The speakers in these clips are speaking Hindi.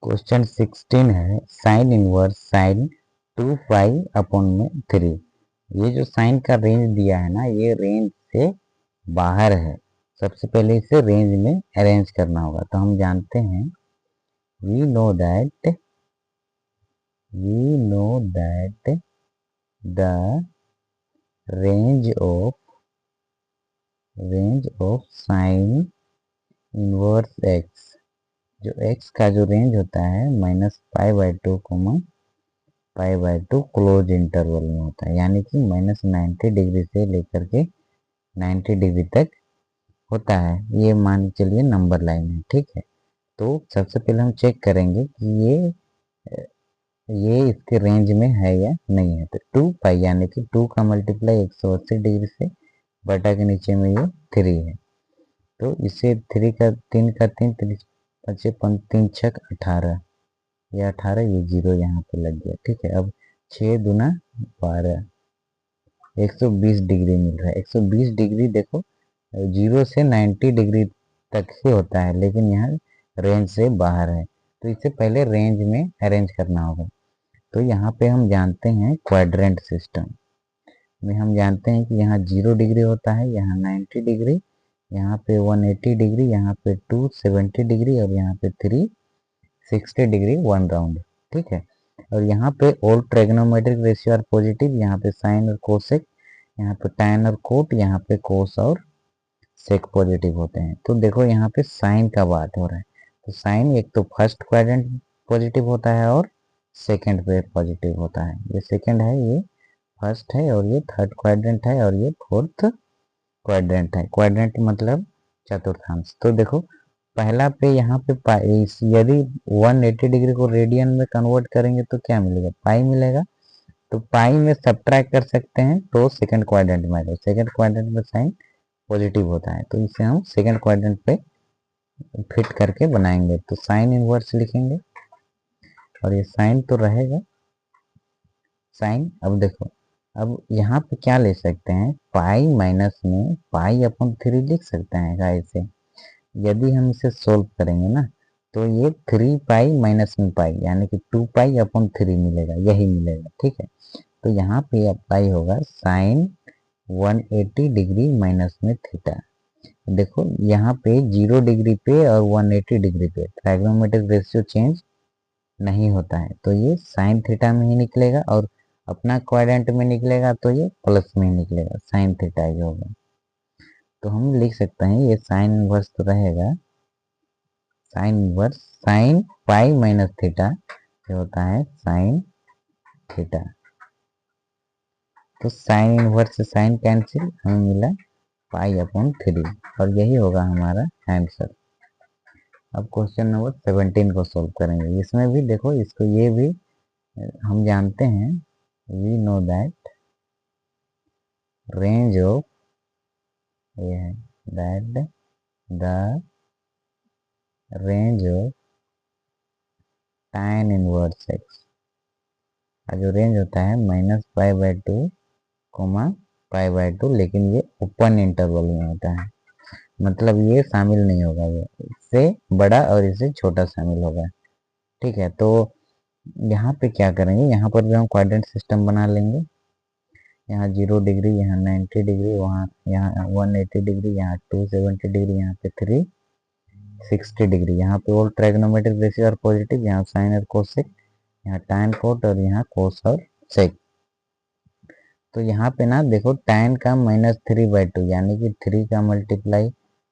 क्वेश्चन 16 है साइन इनवर्स साइन 2 पाई/3। ये जो साइन का रेंज दिया है ना, ये रेंज से बाहर है। सबसे पहले इसे रेंज में अरेंज करना होगा। तो हम जानते हैं we know that the range of sine inverse x, जो x का जो रेंज होता है -π/2 π/2 क्लोज इंटरवल में होता है, यानी कि -90 डिग्री से लेकर के 90 डिग्री तक होता है। ये मान चलिए नंबर लाइन है, ठीक है। तो सबसे पहले हम चेक करेंगे कि ये इसके रेंज में है या नहीं है। तो 2 पाई यानी कि 2 का मल्टीप्लाई 180 डिग्री से बटा के नीचे में ये 3 है। तो इसे 3 का 3 का 3 3 3 6 18, ये 18, ये 0 यहाँ पे लग गया, ठीक है। अब 6 दूना 12, 120 डिग्री मिल रहा है। 120 डिग्री देखो 0 से 90 डिग्री तक ही होता है, लेकिन यहाँ रेंज से बाहर है। तो इसे पहले रेंज में अरेंज करना होगा। तो यहाँ पे हम जानते हैं क्वाड्रेंट सिस्टम में हम जानते हैं कि यहाँ 0 डिग्री होता है, यहाँ 90 डिग्री, यहाँ पे 180 डिग्री, यहाँ पे 270 डिग्री और यहाँ पे 360 डिग्री 1 राउंड, ठीक है। और यहाँ पे all trigonometric ratio are positive, यहाँ पे साइन और कोसेक, यहाँ पे टैन और कोट, यहाँ पे कोस और सेक पॉजिटिव होते हैं। तो देखो यहाँ पे साइन का बात हो रहा है। तो साइन एक तो फर्स्ट क्वाड्रेंट पॉजिटिव होता है और सेकंड पे पॉजिटिव होता है। ये सेकंड है, ये फर्स्ट है, और ये थर्ड क्वाड्रेंट है, और ये फोर्थ क्वाड्रेंट है। क्वाड्रेंट मतलब चतुर्थांश। तो देखो पहला पे यहाँ पे यदि 180 डिग्री को रेडियन में कन्वर्ट करेंगे तो क्या मिलेगा, पाई मिलेगा। तो पाई में सब्ट्रैक्ट कर सकते हैं तो सेकंड क्वाड्रेंट में आएगा। सेकंड क्वाड्रेंट में साइन पॉजिटिव होता है, तो इसे हम सेकंड क्वाड्रेंट पे फिट करके बनाएंगे। तो साइन इनवर्स लिखेंगे और ये साइन तो रहेगा साइन। अब देखो, अब यहाँ पे क्या ले सकते हैं, पाई माइनस में π/3 लिख सकते हैं क्या इसे। यदि हम इसे सोल्व करेंगे ना, तो ये 3 पाई माइनस में पाई यानी कि 2π/3 मिलेगा, यही मिलेगा, ठीक है। तो यहाँ पे अप्लाई होगा साइन 180 डिग्री माइनस में थीटा। देखो यहाँ पे 0 डिग्री पे और 180 डिग्री पे ट्राइग्नोमेट्रिक रेशियो चेंज नहीं होता है, तो ये साइन थीटा में ही निकलेगा, और अपना क्वाड्रेंट में निकलेगा तो ये प्लस में ही निकलेगा, साइन थीटा ही होगा। तो हम लिख सकते हैं ये साइन इनवर्स तो रहेगा sine inverse sine pi minus theta, जो होता है साइन थीटा। तो साइन इनवर्स से साइन कैंसिल, हमें मिला π/3, और यही होगा हमारा आंसर। अब क्वेश्चन नंबर 17 को सोल्व करेंगे। इसमें भी देखो, इसको ये भी हम जानते हैं, we know that range of the range of tan inverse x का जो रेंज होता है -π/2 π/2, लेकिन ये ओपन इंटरवल में होता है, मतलब ये शामिल नहीं होगा, ये इससे बड़ा और इससे छोटा शामिल होगा, ठीक है। तो यहाँ पे क्या करेंगे, यहाँ पर भी हम क्वाड्रेंट सिस्टम बना लेंगे। यहाँ 0 डिग्री, यहाँ 90 डिग्री, वहाँ यहाँ 180 डिग्री, यहाँ 270 डिग्री, यहाँ पे 360 डिग्री। यहाँ पे ऑल ट्राइग्नोमेट्रिक रेशियो और पॉजिटिव, यहाँ साइन और कोसेक, यहाँ टैन कोट और यहाँ कोस और सेक। तो यहाँ पे ना देखो टैन का -3/2 यानी कि 3 का मल्टीप्लाई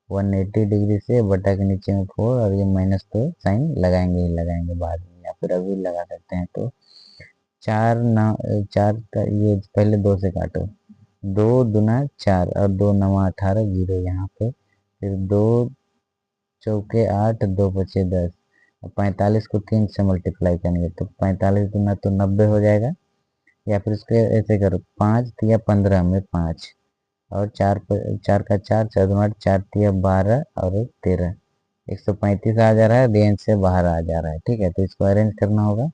180 डिग्री से बटा के नीचे में 4, और ये माइनस तो साइन लगाएंगे ही लगाएंगे बाद में, या फिर अभी लगा सकते हैं। तो 4 का ये पहले 2 से काटो, 2 दूना 4 और 2 9 18, 0 यहाँ पे, फिर 2 चौके 8, 2 बचे 10, 45 को 3 से मल्टीप्लाई करेंगे तो 45 दूना तो 90 हो जाएगा। या फिर इसको ऐसे करो, 5 तिया 15 में 5 और 4 का 4 4 दूना 4 तिया 12 और 13, 135 आ जा रहा है, रेंज से बाहर आ जा रहा है, ठीक है। तो इसको अरेंज करना होगा।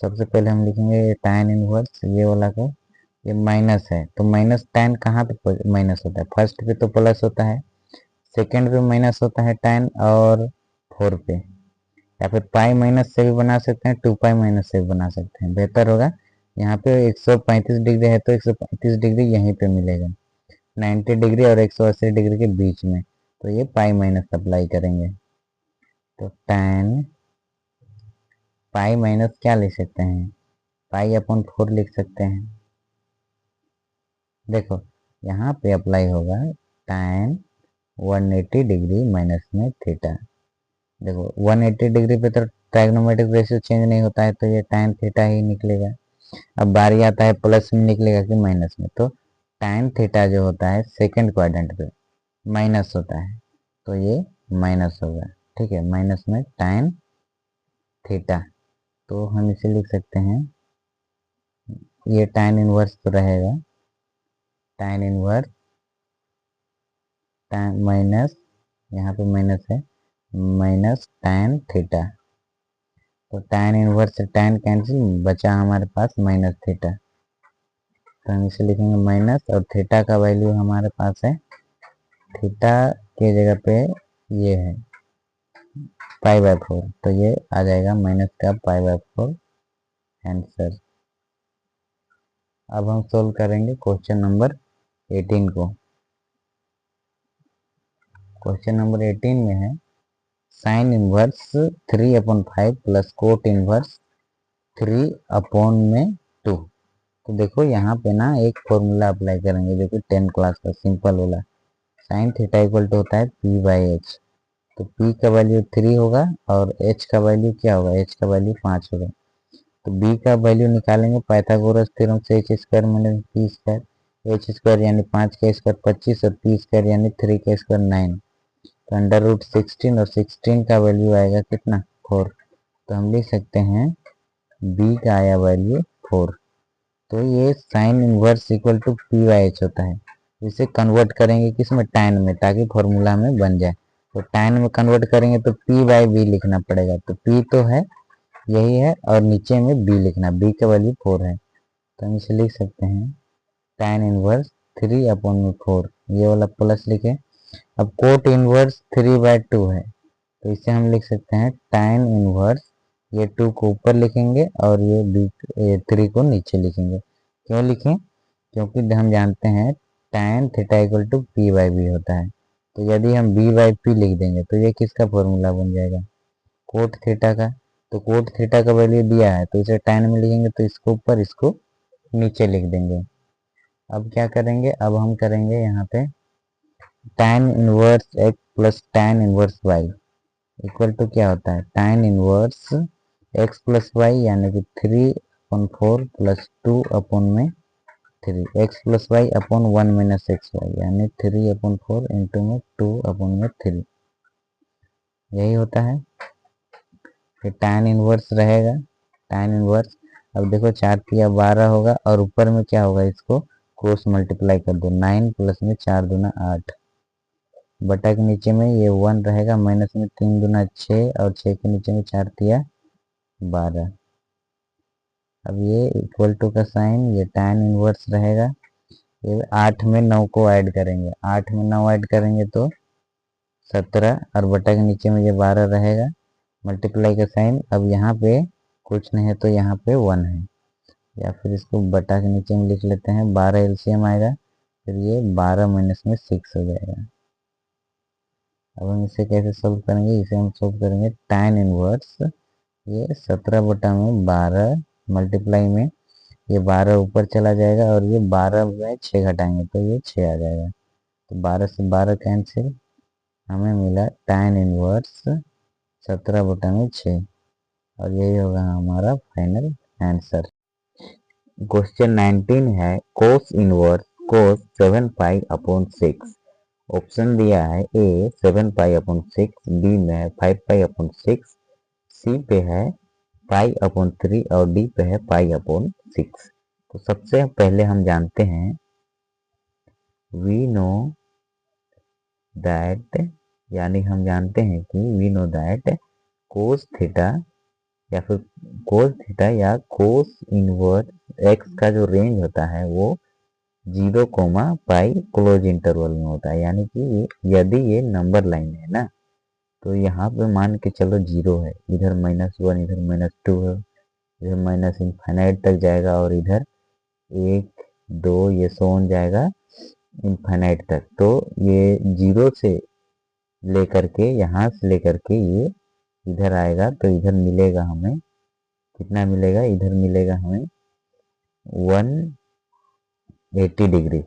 सबसे पहले हम लिखेंगे tan इनवर्स ये वाला को, ये माइनस है तो माइनस tan कहाँ पे माइनस होता है, फर्स्ट पे तो प्लस होता है, सेकंड पे माइनस होता है tan, और 4 पे या फिर पाई माइनस से भी बना सकते हैं, 2 पाई माइनस से भी बना सकते हैं, बेहतर होगा। यहाँ पे 135 डिग्री है तो 135 डिग्री यहीं पे मिलेगा, 90 डिग्री और 180 डिग्री के बीच में, तो ये पाई माइनस अप्लाई करेंगे। तो tan पाई माइनस क्या लिख सकते हैं, पाई अपॉन 4 लिख सकते हैं। देखो यहाँ पे अप्लाई होगा tan 180 डिग्री माइनस में थीटा। देखो 180 डिग्री पे तो ट्राइग्नोमेट्रिक रेशियो चेंज नहीं होता है, तो ये tan थीटा ही निकलेगा। अब बारी आता है प्लस में निकलेगा कि माइनस में, तो tan थीटा जो होता है सेकंड क्वाड्रेंट पे माइनस होता है, तो ये माइनस होगा। ठीक है, माइनस में tan थीटा, तो हम इसे लिख सकते हैं, ये tan इनवर्स तो रहेगा, tan इनवर्स tan माइनस, यहाँ पे माइनस है, माइनस tan थीटा। तो tan इनवर्स से tan कैंसिल, बचा हमारे पास माइनस थीटा, तो हम इसे लिखेंगे माइनस, और थीटा का वैल्यू हमारे पास है, थीटा के जगह पे ये है π/4, तो ये आ जाएगा माइनस का π/4 आंसर। अब हम सोल्व करेंगे क्वेश्चन नंबर 18 को। क्वेश्चन नंबर 18 में है sine inverse 3/5 plus cot inverse 3 में 2। तो देखो यहाँ पे ना एक फॉर्मूला अप्लाई करेंगे जो कि 10 क्लास का सिंपल वाला, साइन थीटा इक्वल टू होता है p/h। तो p का वैल्यू 3 होगा और h का वैल्यू क्या होगा, h का वैल्यू 5 होगा। तो b का वैल्यू निकालेंगे पाइथागोरस थ्योरम से, h square minus p square, h square यानी 5 का स्क्वायर 25 और p स्क्वायर यानी 3 का स्क्वायर 9, तो अंडर रूट 16 और 16 का वैल्यू आएगा कितना 4। तो हम लिख सकते हैं b का आया वैल्यू 4। तो ये sine inverse equal to p/h होता है। इसे कन्वर्ट करेंगे किसमें, tan में, ताकि फॉर्मूला में बन जाए। तो tan में कन्वर्ट करेंगे तो p/b लिखना पड़ेगा, तो p तो है यही है और नीचे में b लिखना, b का वैल्यू 4 है, तो हम इसे लिख सकते हैं tan इनवर्स 3/4, ये वाला प्लस लिखे। अब कोट इनवर्स 3/2 है, तो इसे हम लिख सकते हैं tan इनवर्स, ये 2 को ऊपर लिखेंगे और ये 3 को नीचे लिखेंगे। क्यों लिखें, क्योंकि हम जानते हैं tan theta equal to p/b होता है। तो यदि हम b/p लिख देंगे तो ये किसका फॉर्मूला बन जाएगा, कोट थीटा का। तो कोट थीटा का वैल्यू दिया है तो इसे tan में लिखेंगे, तो इसको ऊपर इसको नीचे लिख देंगे। अब क्या करेंगे, अब हम करेंगे यहाँ पे tan inverse x plus tan inverse y equal to क्या होता है, tan inverse x plus y यानी कि 3/4 प्लस 2/3, x plus y upon 1 minus x y यानी 3/4 इंटू में 2/3, यही होता है। फिर tan इनवर्स रहेगा, tan इनवर्स, अब देखो 4 तिया 12 होगा और ऊपर में क्या होगा, इसको क्रॉस मल्टीप्लाई कर दो, 9 प्लस में 4 दूना 8, बटा के नीचे में ये 1 रहेगा, माइनस में 3 दूना 6 और 6 के नीचे में 4 तिया 12। अब ये इक्वल टू का साइन, ये tan इनवर्स रहेगा, ये 8 में 9 को ऐड करेंगे, 8 में 9 ऐड करेंगे तो 17 और बटा के नीचे में ये 12 रहेगा, मल्टीप्लाई का साइन। अब यहाँ पे कुछ नहीं है तो यहाँ पे 1 है, या फिर इसको बटा के नीचे में लिख लेते हैं, 12 एलसीएम आएगा, फिर ये 12 माइनस में 6 हो जाएगा। अब हम इसे कैसे सोल्व करेंगे, इसे हम सोल्व करेंगे tan इनवर्स, ये 17 बटा में 12 मल्टीप्लाई में ये 12 ऊपर चला जाएगा और ये 12 में 6 घटाएंगे तो ये 6 आ जाएगा, तो 12 से 12 कैंसिल, हमें मिला tan इनवर्स 17 बटा में 6, और यही होगा हमारा फाइनल आंसर। क्वेश्चन 19 है cos इनवर्स cos 7π/6। ऑप्शन दिया है ए 7π/6, बी में है 5π/6, सी पे है π/3 और डी पे है π/6। तो सबसे पहले हम जानते हैं, वी नो दैट, यानी हम जानते हैं कि we know that cos theta या फिर कोस थीटा या कोस इनवर्स एक्स का जो रेंज होता है वो 0, पाई क्लोज इंटरवल में होता है। यानी कि यदि ये नंबर लाइन है ना, तो यहाँ पे मान के चलो 0 है, इधर -1, इधर -2 है, इधर माइनस इनफाइनाइट तक जाएगा और इधर 1 2 ये सोन जाएगा इनफाइनाइट तक। तो ये 0 से लेकर के यहाँ से लेकर के ये इधर आएगा, तो इधर मिलेगा हमें कितना मिलेगा, इधर मिलेगा हमें 180 डिग्री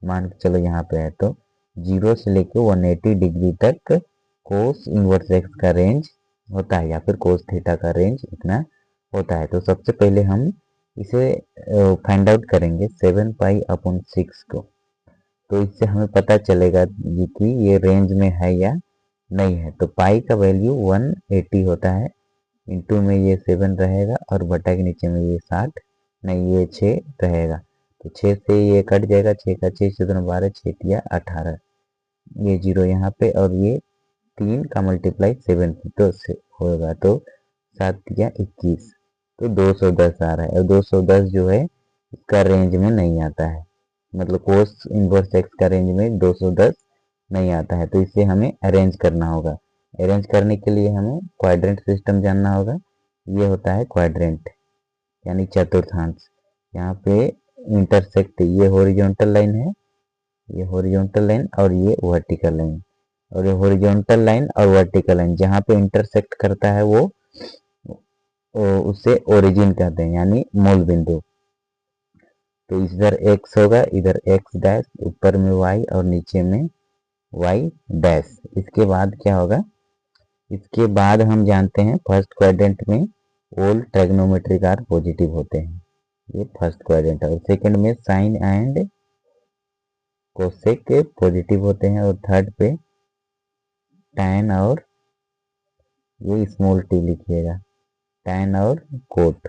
मान के चलो यहाँ पे है। तो 0 से लेके 180 डिग्री तक कोस इनवर्स एक्स का रेंज होता है या फिर कोस थीटा का रेंज इतना होता है। तो सबसे पहले हम इसे फाइंड आउट करेंगे 7π/6 को। तो इससे हमें पता चलेगा कि ये रेंज में है या नहीं है। तो पाई का वैल्यू 180 होता है, इंटू में ये 7 रहेगा और बटा के नीचे में ये 60 नहीं ये 6 रहेगा। तो 6 से ये कट जाएगा, 6 का 6 7 12 6 तिया 18, ये 0 यहाँ पे और ये 3 का मल्टीप्लाई 7 तो होगा, तो 7 तिया 21, तो 210 आ रहा है। और 210 जो है इसका रेंज में नहीं आता है, मतलब कोस इनवर्स एक्स का रेंज में 210 नहीं आता है। तो इसे हमें अरेंज करना होगा। अरेंज करने के लिए हमें क्वाड्रेंट सिस्टम जानना होगा। ये होता है क्वाड्रेंट यानी चतुर्थांश। यहाँ पे इंटरसेक्ट, ये हॉरिजॉन्टल लाइन है, ये हॉरिजॉन्टल लाइन और ये वर्टिकल लाइन, और ये हॉरिजॉन्टल लाइन और वर्टिकल लाइन जहाँ पे इंटरसेक्ट करता है वो उसे ओरिजिन कहते हैं यानी मूल बिंदु। तो इधर x होगा, इधर x डैश, ऊपर में y और नीचे में y डैश। इसके बाद क्या होगा, इसके बाद हम जानते हैं फर्स्ट क्वाड्रेंट में ऑल ट्रिग्नोमेट्रिक आर पॉजिटिव होते हैं, ये फर्स्ट क्वाड्रेंट है। और सेकंड में साइन एंड कोसेक के पॉजिटिव होते हैं, और थर्ड पे टैन और ये स्मॉल टी लिखिएगा, टैन और कोट,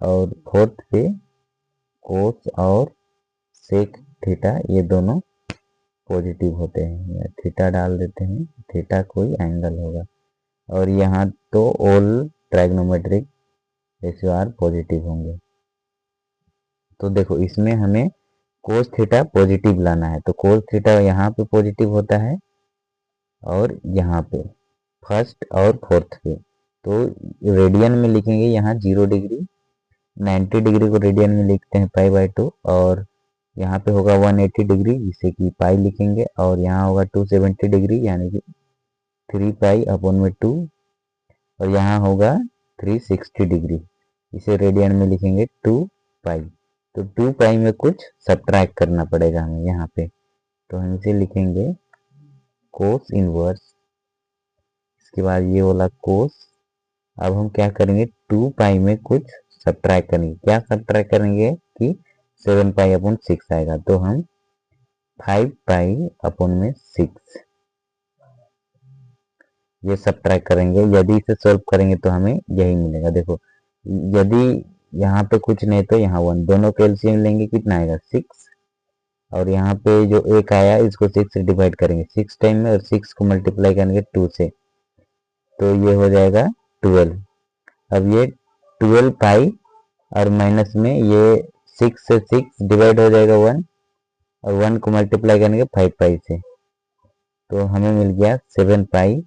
और फोर्थ पे कोस और सेक थीटा, ये दोनों पॉजिटिव होते हैं। थीटा डाल देते हैं, थीटा कोई एंगल होगा। और यहाँ तो all trigonometric ratio are positive होंगे। तो देखो इसमें हमें कोस थीटा पॉजिटिव लाना है, तो कोस थीटा यहाँ पे पॉजिटिव होता है और यहाँ पे फर्स्ट और फोर्थ पे। तो रेडियन में लिखेंगे यहाँ 0 डिग्री, 90 डिग्री को रेडियन में लिखते हैं π/2, और यहाँ पे होगा 180 डिग्री जिसे कि पाई लिखेंगे, और यहाँ होगा 270 डिग्री यानी कि 3π/2, और यहाँ होगा 360 डिग्री, इसे रेडियन में लिखेंगे 2π। तो 2π में कुछ सब्ट्रैक्ट करना पड़ेगा हमें यहाँ पे, तो हम इसे लिखेंगे कोस इनवर्स, इसके बाद ये वाला कोस। अब हम क्या करेंगे, 2π में कुछ सब्ट्रैक्ट करेंगे। क्या सब्ट्रैक्ट करेंगे कि 7π/6 आएगा, तो हम 5π/6 ये सब्ट्रैक्ट करेंगे। यदि इसे सॉल्व करेंगे तो हमें यही मिलेगा। देखो यदि यहाँ पे कुछ नहीं तो यहाँ 1, दोनों के एलसीएम लेंगे कितना आएगा 6, और यहाँ पे जो एक आया इसको 6 से डिवाइड करेंगे 6 टाइम में, और 6 को मल्टीप्लाई करेंगे 2 से, तो ये हो जाएगा 12। अब ये 12π और माइनस में ये 6 से 6 डिवाइड हो जाएगा 1, और 1 को मल्टीप्लाई करेंगे 5π से, तो हमें मिल गया 7π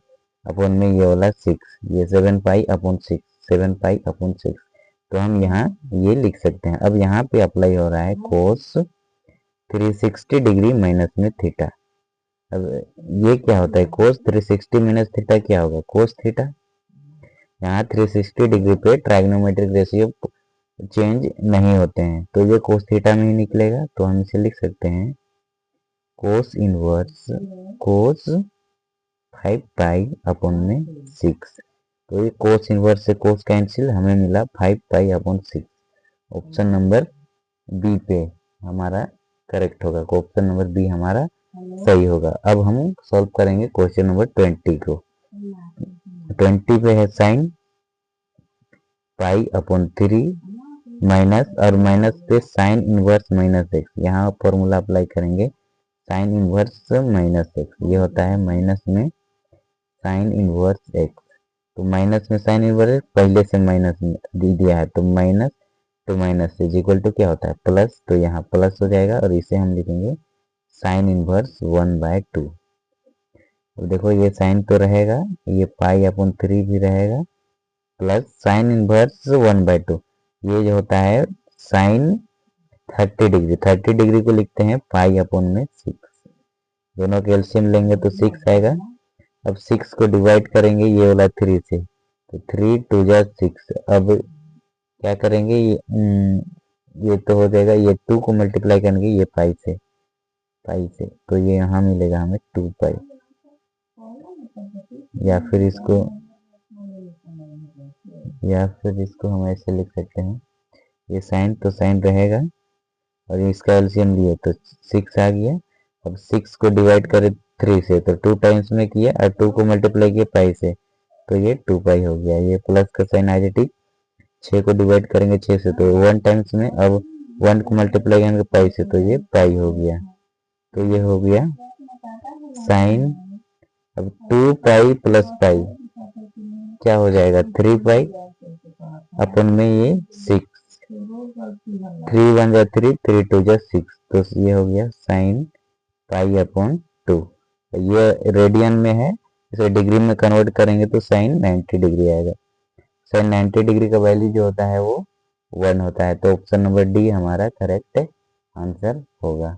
में ये वाला 6, ये 7π/6, 7π/6। तो हम यहाँ ये लिख सकते हैं। अब यहाँ पे अप्लाई हो रहा है कोस 360 डिग्री माइनस में थीटा। अब ये क्या होता है, कोस 360 माइनस थीटा क्या होगा, कोस थीटा। यहाँ 360 डिग्री पे ट्राइग्नोमेट्रिक रेशियो चेंज नहीं होते हैं, तो ये कोस थीटा में ही निकलेगा। तो हम इसे लिख सकते हैं कोस इनवर्स कोस 5π/6। तो ये कोस इनवर्स से कोस कैंसिल, हमें मिला 5π/6। ऑप्शन नंबर बी पे हमारा करेक्ट होगा, ऑप्शन नंबर बी हमारा सही होगा। अब हम सॉल्व करेंगे क्वेश्चन नंबर 20 को। 20 पे है साइन π/3 माइनस, और माइनस पे साइन इनवर्स माइनस एक्स, यहाँ फॉर्मूला अप्लाई करेंगे साइन इनवर्स माइनस एक्स, ये होता है माइनस में साइन इनवर्स एक्स। तो माइनस में साइन इनवर्स पहले से माइनस दे दिया है, तो माइनस तो माइनस से इक्वल टू क्या होता है प्लस, तो यहाँ प्लस हो जाएगा, और इसे हम लिखेंगे साइन इनवर्स 1/2। अब देखो ये साइन तो रहेगा, ये पाई अपॉन 3 भी रहेगा, प्लस साइन इनवर्स 1/2, ये जो होता है साइन 30 डिग्री, 30 डिग्री को लिखते हैं पाई अपॉन में 6, दोनों के एलसीएम लेंगे तो 6 आएगा। अब 6 को डिवाइड करेंगे ये वाला 3 से, तो 3 2 जा 6। अब क्या करेंगे, ये तो हो जाएगा, ये 2 को मल्टीप्लाई करेंगे ये पाई से, तो ये यहाँ मिलेगा हमें 2 पाई, या फिर इसको हम ऐसे लिख सकते हैं, ये साइन तो साइन रहेगा और इसका एलसीएम लिए तो 6 आ गया। अब 6 को डिवाइड करें 3 से, तो 2 टाइम्स में किया और 2 को मल्टीप्लाई किया पाई से, तो ये 2 पाई हो गया। ये प्लस का साइन आ जाए, 6 को डिवाइड करेंगे 6 से तो 1 टाइम्स में, अब 1 को मल्टीप्लाई करेंगे पाई से तो ये पाई हो गया। तो ये हो गया साइन। अब 2 पाई प्लस पाई क्या हो जाएगा, 3 पाई अपन में ये 6, 3 1 जा 3, 3 2 जा 6, तो ये हो गया साइन पाई अपॉन 2। ये रेडियन में है, इसे डिग्री में कन्वर्ट करेंगे तो साइन 90 डिग्री आएगा। साइन 90 डिग्री का वैल्यू जो होता है वो 1 होता है, तो ऑप्शन नंबर डी हमारा करेक्ट आंसर होगा।